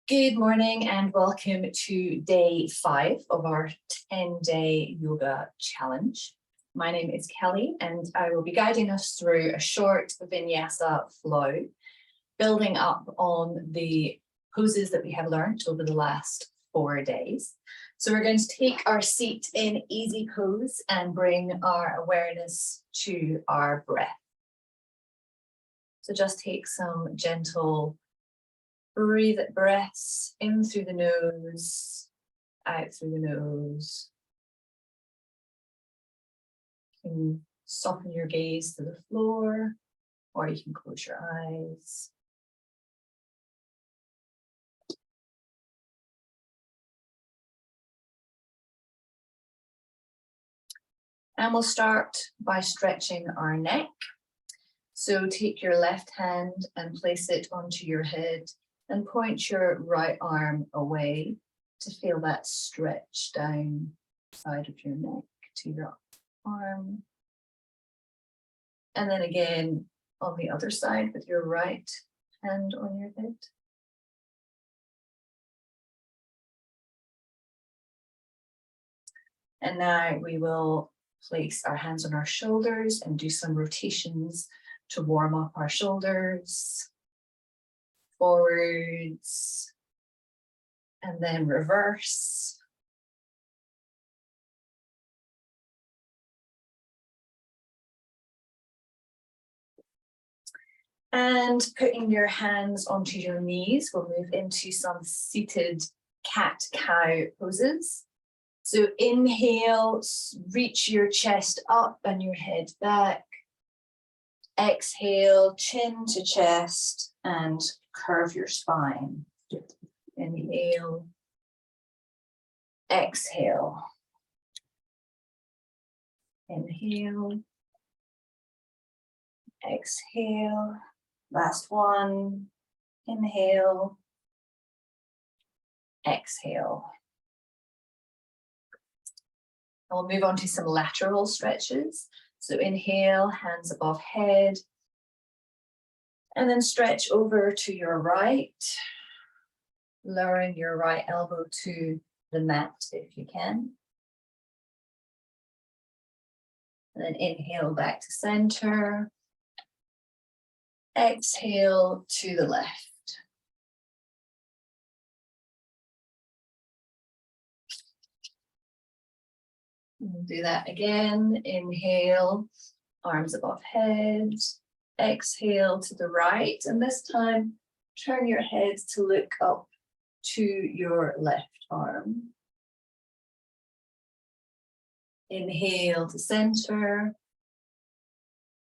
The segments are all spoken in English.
Good morning and welcome to day 5 of our 10-day yoga challenge. My name is Kelly and I will be guiding us through a short vinyasa flow, building up on the poses that we have learned over the last 4 days. So we're going to take our seat in easy pose and bring our awareness to our breath. So just take some gentle breaths in through the nose, out through the nose. You can soften your gaze to the floor, or you can close your eyes. And we'll start by stretching our neck. So take your left hand and place it onto your head and point your right arm away to feel that stretch down the side of your neck to your arm. And then again on the other side with your right hand on your head. And now we will place our hands on our shoulders and do some rotations to warm up our shoulders. Forwards, and then reverse. And putting your hands onto your knees, we'll move into some seated cat-cow poses. So inhale, reach your chest up and your head back. Exhale, chin to chest and curve your spine. Inhale, exhale. Inhale, exhale. Last one. Inhale, exhale. And we'll move on to some lateral stretches. So inhale, hands above head. And then stretch over to your right, lowering your right elbow to the mat if you can. And then inhale back to center. Exhale to the left. We'll do that again. Inhale, arms above head. Exhale to the right, and this time turn your head to look up to your left arm. Inhale to center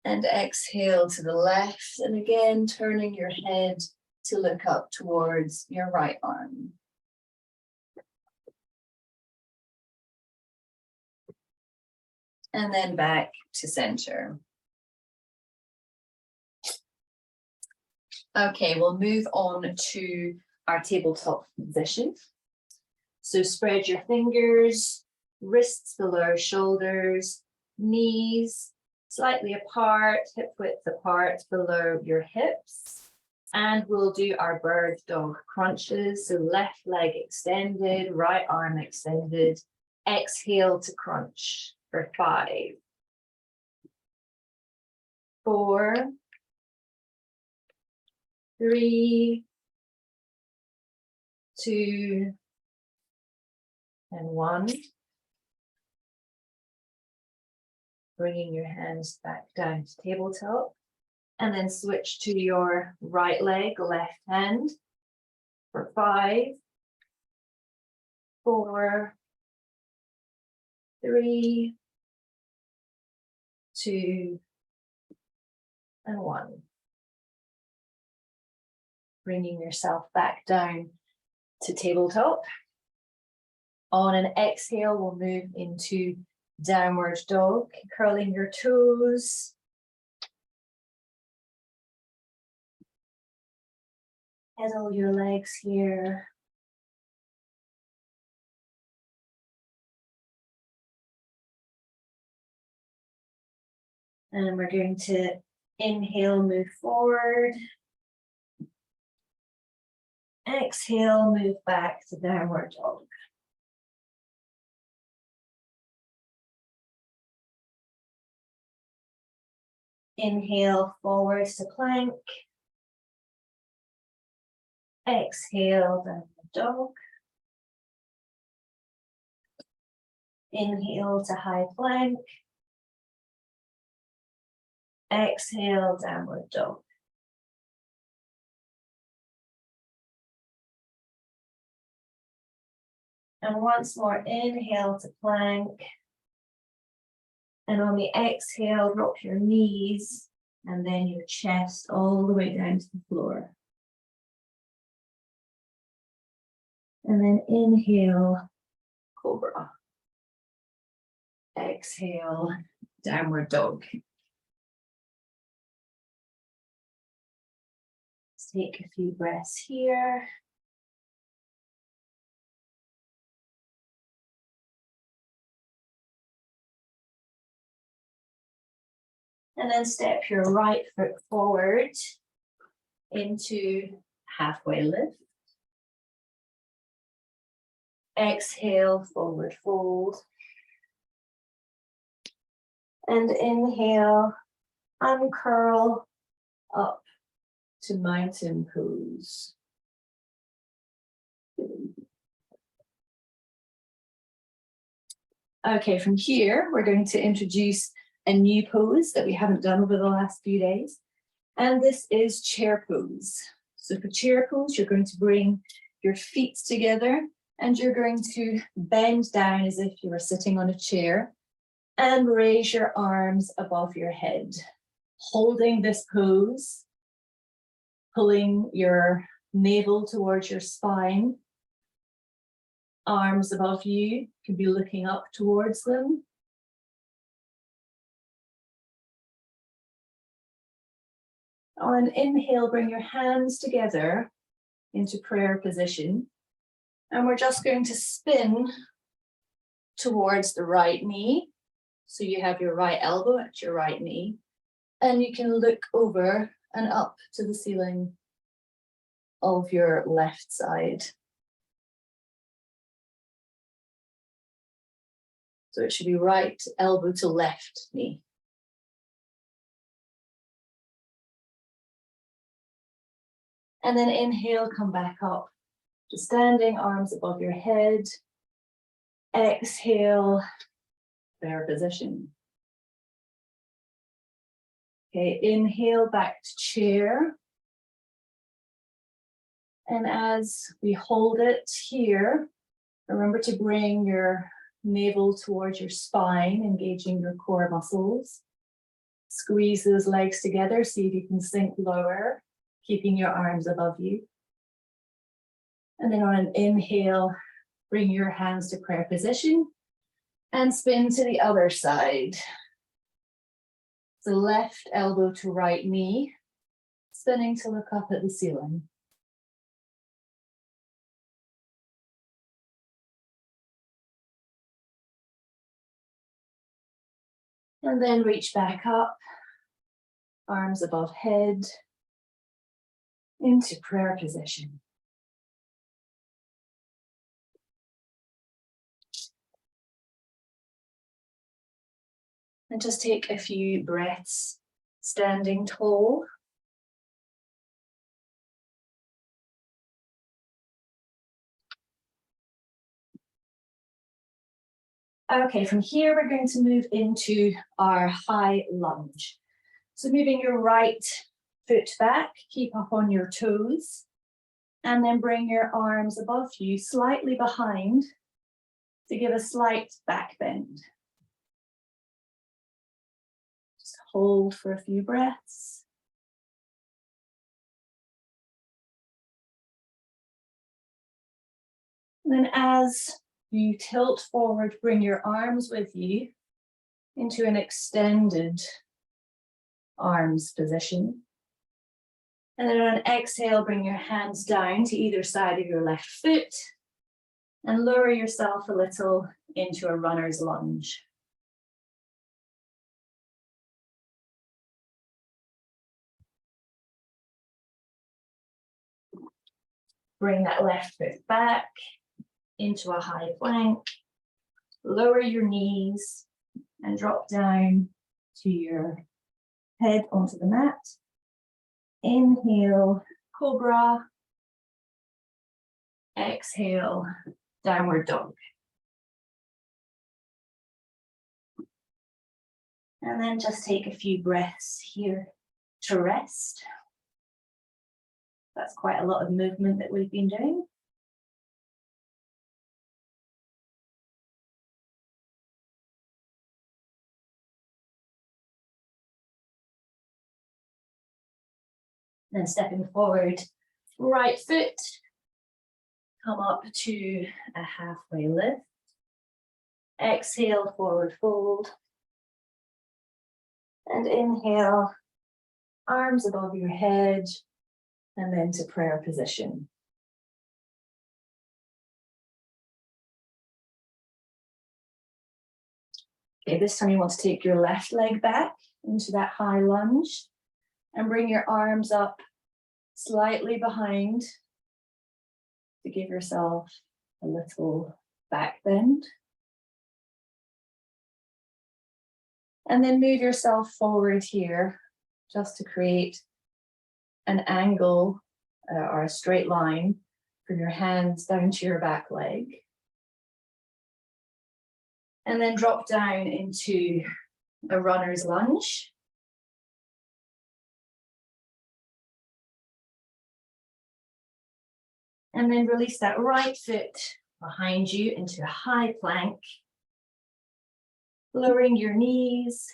and exhale to the left, and again turning your head to look up towards your right arm. And then back to center. Okay, we'll move on to our tabletop position. So spread your fingers, wrists below shoulders, knees slightly apart, hip width apart below your hips. And we'll do our bird dog crunches. So left leg extended, right arm extended. Exhale to crunch for 5, 4, 3, 2, and 1. Bringing your hands back down to tabletop. And then switch to your right leg, left hand for 5, 4, 3, 2, and 1. Bringing yourself back down to tabletop. On an exhale, we'll move into downward dog, curling your toes. Pedal your legs here. And we're going to inhale, move forward. Exhale, move back to downward dog. Inhale, forward to plank. Exhale, downward dog. Inhale to high plank. Exhale, downward dog. And once more, inhale to plank. And on the exhale, drop your knees and then your chest all the way down to the floor. And then inhale, cobra. Exhale, downward dog. Let's take a few breaths here. And then step your right foot forward into halfway lift. Exhale, forward fold. And inhale, uncurl up to mountain pose. Okay, from here, we're going to introduce a new pose that we haven't done over the last few days. And this is chair pose. So for chair pose, you're going to bring your feet together and you're going to bend down as if you were sitting on a chair and raise your arms above your head. Holding this pose, pulling your navel towards your spine, arms above you, you can be looking up towards them. On an inhale, bring your hands together into prayer position. And we're just going to spin towards the right knee. So you have your right elbow at your right knee. And you can look over and up to the ceiling of your left side. So it should be right elbow to left knee. And then inhale, come back up to standing, arms above your head. Exhale, prayer position. Okay, inhale back to chair. And as we hold it here, remember to bring your navel towards your spine, engaging your core muscles. Squeeze those legs together, see if you can sink lower, keeping your arms above you. And then on an inhale, bring your hands to prayer position and spin to the other side. So left elbow to right knee, spinning to look up at the ceiling. And then reach back up, arms above head, into prayer position. And just take a few breaths, standing tall. Okay, from here, we're going to move into our high lunge. So moving your right foot back, keep up on your toes, and then bring your arms above you, slightly behind, to give a slight back bend. Just hold for a few breaths. And then as you tilt forward, bring your arms with you into an extended arms position. And then on an exhale, bring your hands down to either side of your left foot and lower yourself a little into a runner's lunge. Bring that left foot back into a high plank. Lower your knees and drop down to your head onto the mat. Inhale, cobra. Exhale, downward dog. And then just take a few breaths here to rest. That's quite a lot of movement that we've been doing. Then stepping forward, right foot, come up to a halfway lift. Exhale, forward fold. And inhale, arms above your head, and then to prayer position. Okay, this time you want to take your left leg back into that high lunge and bring your arms up slightly behind to give yourself a little back bend. And then move yourself forward here just to create an angle or a straight line from your hands down to your back leg. And then drop down into a runner's lunge. And then release that right foot behind you into a high plank. Lowering your knees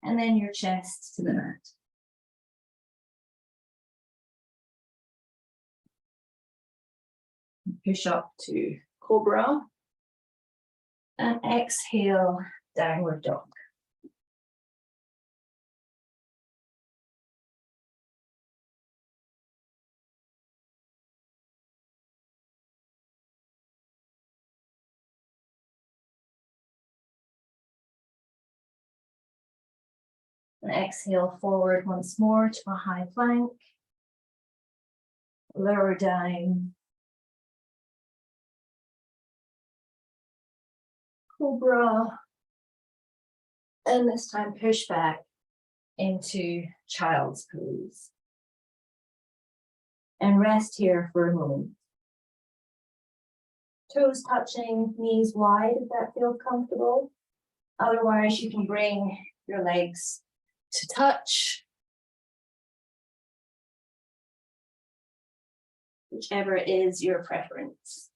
and then your chest to the mat. Push up to cobra and exhale, downward dog. And exhale forward once more to a high plank. Lower down. Cobra. And this time push back into child's pose. And rest here for a moment. Toes touching, knees wide if that feels comfortable. Otherwise, you can bring your legs to touch. Whichever is your preference.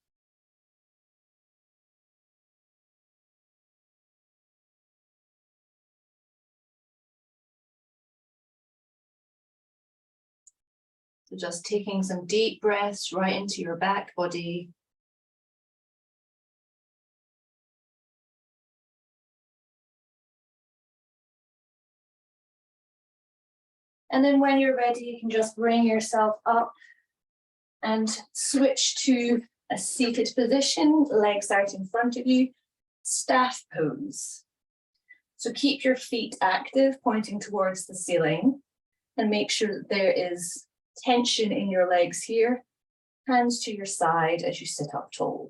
So just taking some deep breaths right into your back body. And then when you're ready, you can just bring yourself up and switch to a seated position, legs out in front of you, staff pose. So keep your feet active, pointing towards the ceiling, and make sure that there is tension in your legs here, hands to your side as you sit up tall.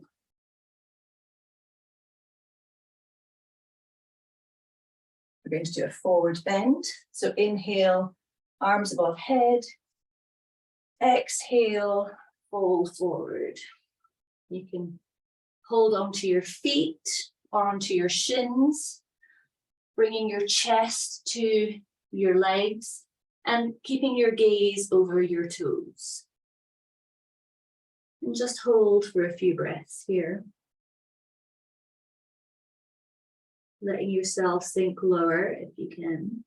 We're going to do a forward bend. So inhale, arms above head. Exhale, fold forward. You can hold onto your feet or onto your shins, bringing your chest to your legs and keeping your gaze over your toes. And just hold for a few breaths here. Letting yourself sink lower if you can.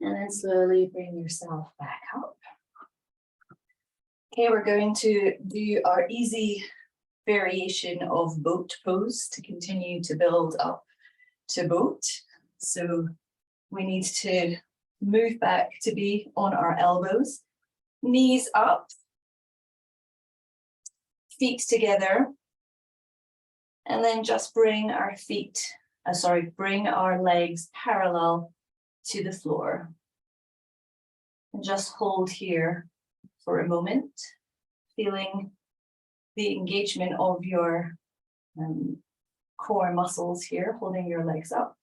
And then slowly bring yourself back up. Okay, we're going to do our easy variation of boat pose to continue to build up to boat. So we need to move back to be on our elbows, knees up, feet together. And then just bring our bring our legs parallel to the floor. And just hold here for a moment, feeling the engagement of your core muscles here, holding your legs up.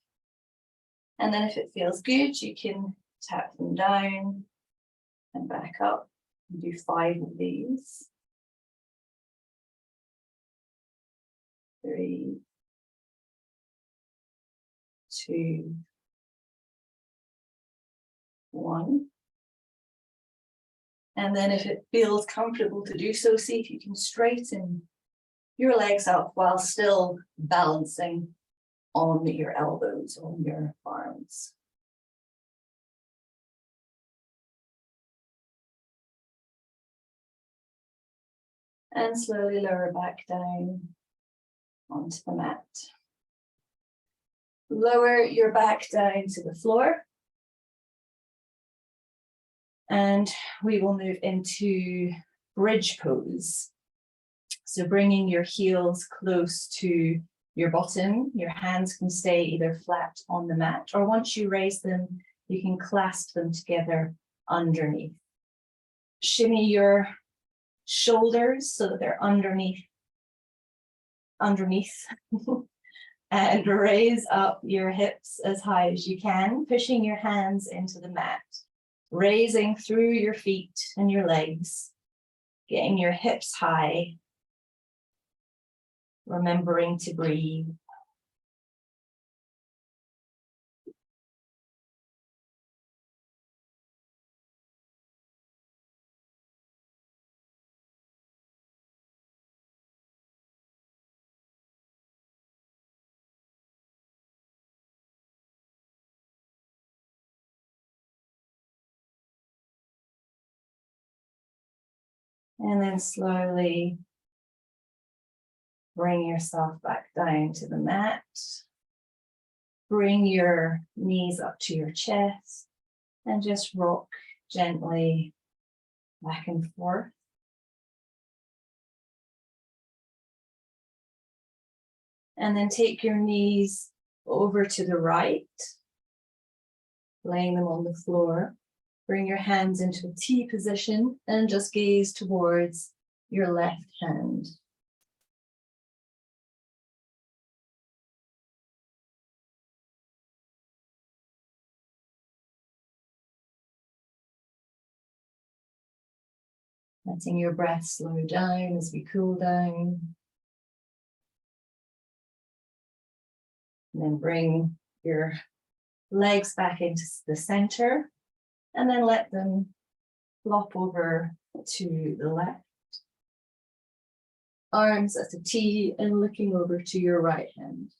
And then if it feels good, you can tap them down and back up. Do 5 of these. 3, 2, 1. And then if it feels comfortable to do so, see if you can straighten your legs up while still balancing on your elbows, on your arms. And slowly lower back down onto the mat. Lower your back down to the floor. And we will move into bridge pose. So bringing your heels close to your bottom, your hands can stay either flat on the mat, or once you raise them, you can clasp them together underneath. Shimmy your shoulders so that they're underneath, and raise up your hips as high as you can, pushing your hands into the mat, raising through your feet and your legs, getting your hips high, remembering to breathe. And then slowly bring yourself back down to the mat. Bring your knees up to your chest and just rock gently back and forth. And then take your knees over to the right, laying them on the floor. Bring your hands into a T position and just gaze towards your left hand. Letting your breath slow down as we cool down. And then bring your legs back into the center and then let them flop over to the left. Arms at a T and looking over to your right hand.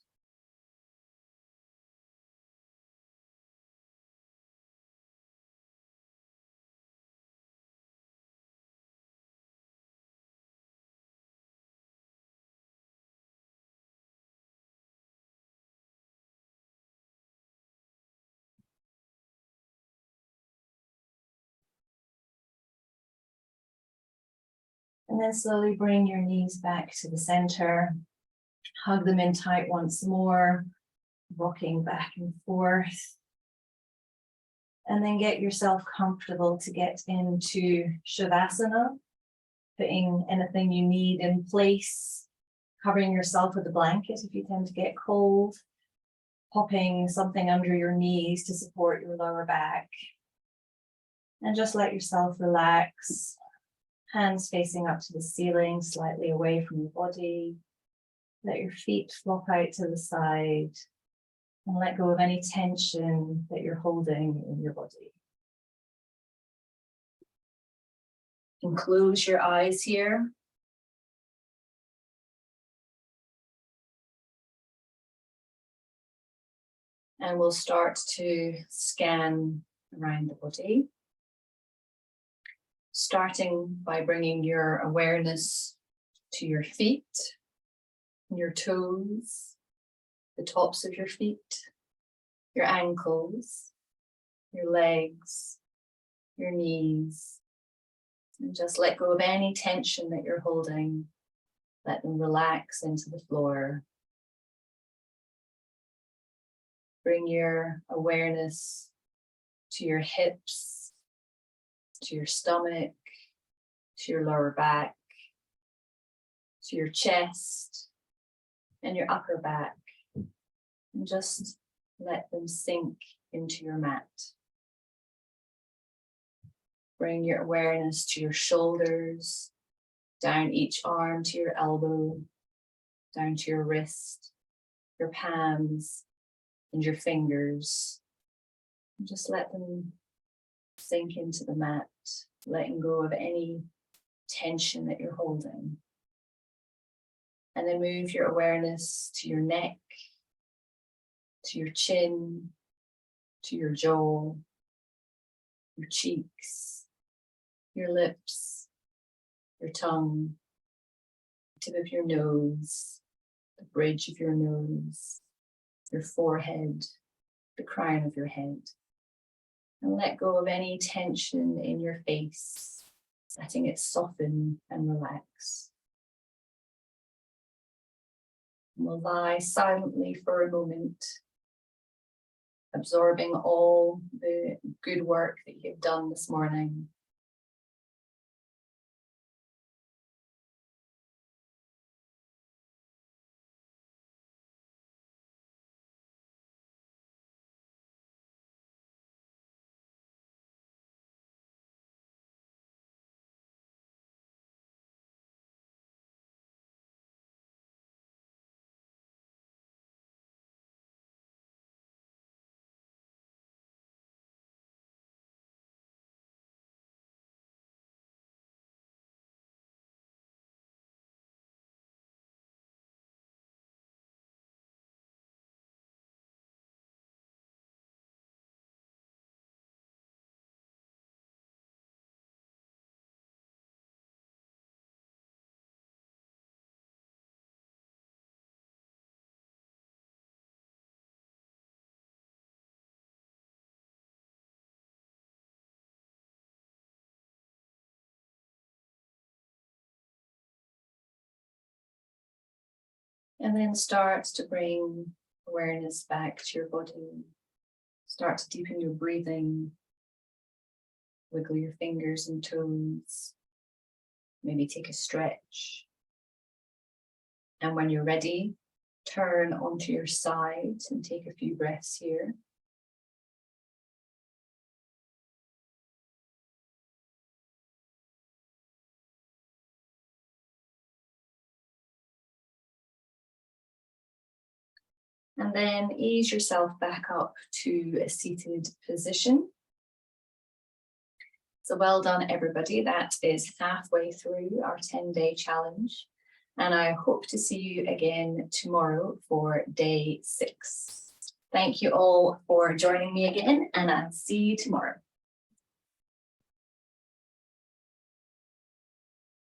And then slowly bring your knees back to the center. Hug them in tight once more, rocking back and forth. And then get yourself comfortable to get into Shavasana, putting anything you need in place, covering yourself with a blanket if you tend to get cold, popping something under your knees to support your lower back. And just let yourself relax. Hands facing up to the ceiling, slightly away from your body. Let your feet flop out to the side and let go of any tension that you're holding in your body. And close your eyes here. And we'll start to scan around the body. Starting by bringing your awareness to your feet, your toes, the tops of your feet, your ankles, your legs, your knees, and just let go of any tension that you're holding Let them relax into the floor. Bring your awareness to your hips, to your stomach, to your lower back, to your chest and your upper back. And just let them sink into your mat. Bring your awareness to your shoulders, down each arm to your elbow, down to your wrist, your palms, and your fingers. And just let them sink into the mat, letting go of any tension that you're holding. And then move your awareness to your neck, to your chin, to your jaw, your cheeks, your lips, your tongue, the tip of your nose, the bridge of your nose, your forehead, the crown of your head. And let go of any tension in your face, letting it soften and relax. And we'll lie silently for a moment, absorbing all the good work that you've done this morning. And then start to bring awareness back to your body. Start to deepen your breathing. Wiggle your fingers and toes. Maybe take a stretch. And when you're ready, turn onto your side and take a few breaths here. And then ease yourself back up to a seated position. So well done, everybody. That is halfway through our 10-day challenge. And I hope to see you again tomorrow for day 6. Thank you all for joining me again, and I'll see you tomorrow.